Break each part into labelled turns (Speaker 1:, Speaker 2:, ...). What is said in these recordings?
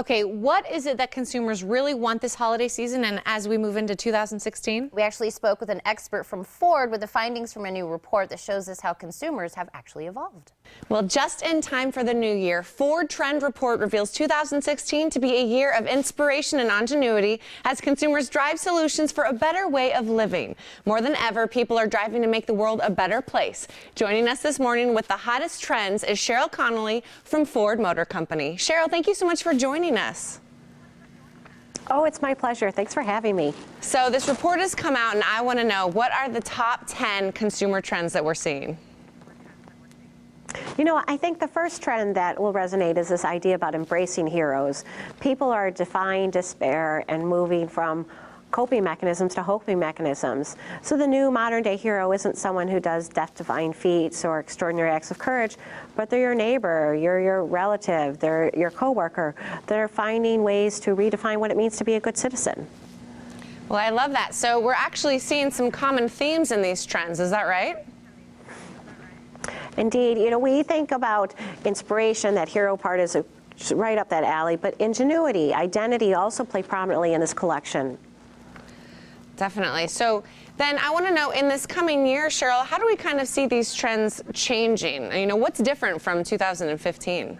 Speaker 1: Okay, what is it that consumers really want this holiday season and as we move into 2016?
Speaker 2: We actually spoke with an expert from Ford with the findings from a new report that shows us how consumers have actually evolved.
Speaker 1: Well, just in time for the new year, Ford Trend Report reveals 2016 to be a year of inspiration and ingenuity as consumers drive solutions for a better way of living. More than ever, people are driving to make the world a better place. Joining us this morning with the hottest trends is Cheryl Connolly from Ford Motor Company. Cheryl, thank you so much for joining us.
Speaker 3: Oh, it's my pleasure. Thanks for having me.
Speaker 1: So this report has come out and I want to know, what are the top 10 consumer trends that we're seeing?
Speaker 3: You know, I think the first trend that will resonate is this idea about embracing heroes. People are defying despair and moving from coping mechanisms to coping mechanisms. So the new modern day hero isn't someone who does death-defying feats or extraordinary acts of courage, but they're your neighbor, your relative, they're your coworker. They're finding ways to redefine what it means to be a good citizen.
Speaker 1: Well, I love that. So we're actually seeing some common themes in these trends, is that right?
Speaker 3: Indeed, you know, we think about inspiration, that hero part is right up that alley, but ingenuity, identity also play prominently in this collection.
Speaker 1: Definitely. So then I want to know, in this coming year, Cheryl, how do we kind of see these trends changing? You know, what's different from 2015?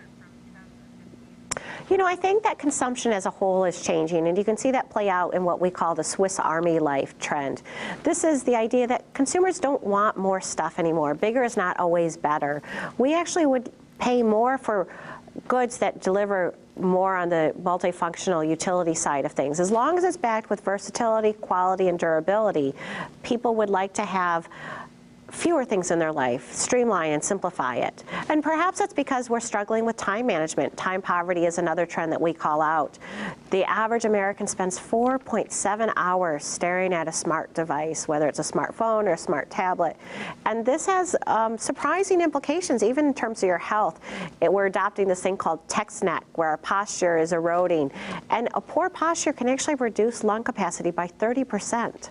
Speaker 3: You know, I think that consumption as a whole is changing, and you can see that play out in what we call the Swiss Army life trend. This is the idea that consumers don't want more stuff anymore. Bigger is not always better. We actually would pay more for goods that deliver more on the multifunctional utility side of things. As long as it's backed with versatility, quality, and durability, people would like to have fewer things in their life, streamline and simplify it. And perhaps that's because we're struggling with time management. Time poverty is another trend that we call out. The average American spends 4.7 hours staring at a smart device, whether it's a smartphone or a smart tablet. And this has surprising implications, even in terms of your health. We're adopting this thing called text neck, where our posture is eroding. And a poor posture can actually reduce lung capacity by 30%.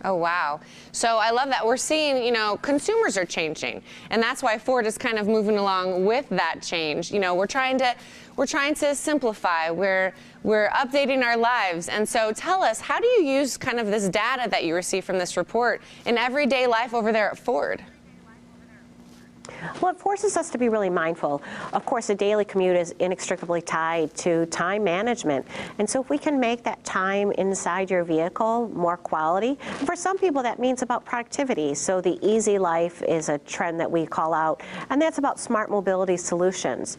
Speaker 1: Oh, wow. So I love that. We're seeing, you know, consumers are changing. And that's why Ford is kind of moving along with that change. You know, we're trying to simplify. We're updating our lives. And so tell us, how do you use kind of this data that you receive from this report in everyday life over there at Ford?
Speaker 3: Well, it forces us to be really mindful. Of course, a daily commute is inextricably tied to time management. And so if we can make that time inside your vehicle more quality, for some people that means about productivity. So the easy life is a trend that we call out, and that's about smart mobility solutions.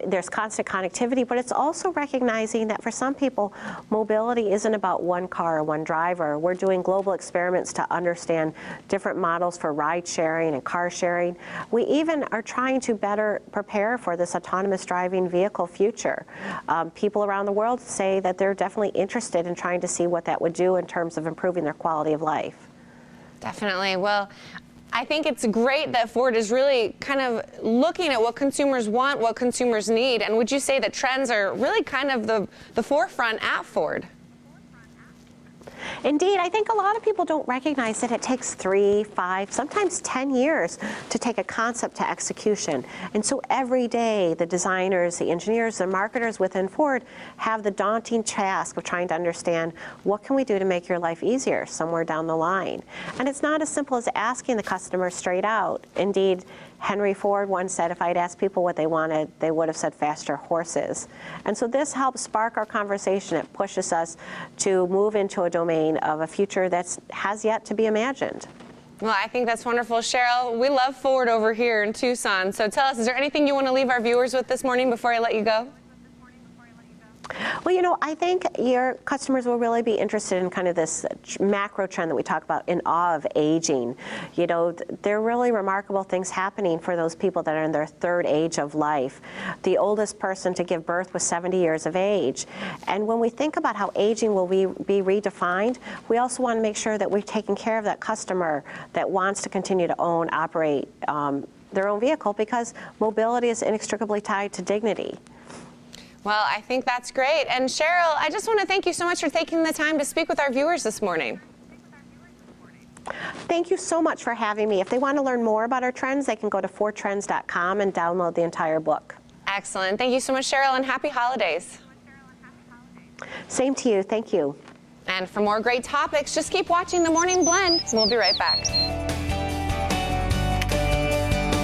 Speaker 3: There's constant connectivity, but it's also recognizing that for some people, mobility isn't about one car or one driver. We're doing global experiments to understand different models for ride sharing and car sharing. We even are trying to better prepare for this autonomous driving vehicle future. People around the world say that they're definitely interested in trying to see what that would do in terms of improving their quality of life.
Speaker 1: Definitely. Well, I think it's great that Ford is really kind of looking at what consumers want, what consumers need. And would you say that trends are really kind of the forefront at Ford?
Speaker 3: Indeed, I think a lot of people don't recognize that it takes 3, 5, sometimes 10 years to take a concept to execution. And so every day, the designers, the engineers, the marketers within Ford have the daunting task of trying to understand, what can we do to make your life easier somewhere down the line? And it's not as simple as asking the customer straight out. Indeed, Henry Ford once said, if I'd asked people what they wanted, they would have said faster horses. And so this helps spark our conversation. It pushes us to move into a domain of a future that has yet to be imagined.
Speaker 1: Well, I think that's wonderful. Cheryl, we love Ford over here in Tucson. So tell us, is there anything you want to leave our viewers with this morning before I let you go?
Speaker 3: Well, you know, I think your customers will really be interested in kind of this macro trend that we talk about, in awe of aging. You know, there are really remarkable things happening for those people that are in their third age of life. The oldest person to give birth was 70 years of age. And when we think about how aging will be redefined, we also want to make sure that we're taking care of that customer that wants to continue to own, operate their own vehicle, because mobility is inextricably tied to dignity.
Speaker 1: Well, I think that's great. And Cheryl, I just want to thank you so much for taking the time to speak with our viewers this morning.
Speaker 3: Thank you so much for having me. If they want to learn more about our trends, they can go to FordTrends.com and download the entire book.
Speaker 1: Excellent. Thank you so much, Cheryl, and happy holidays.
Speaker 3: Same to you. Thank you.
Speaker 1: And for more great topics, just keep watching The Morning Blend. We'll be right back.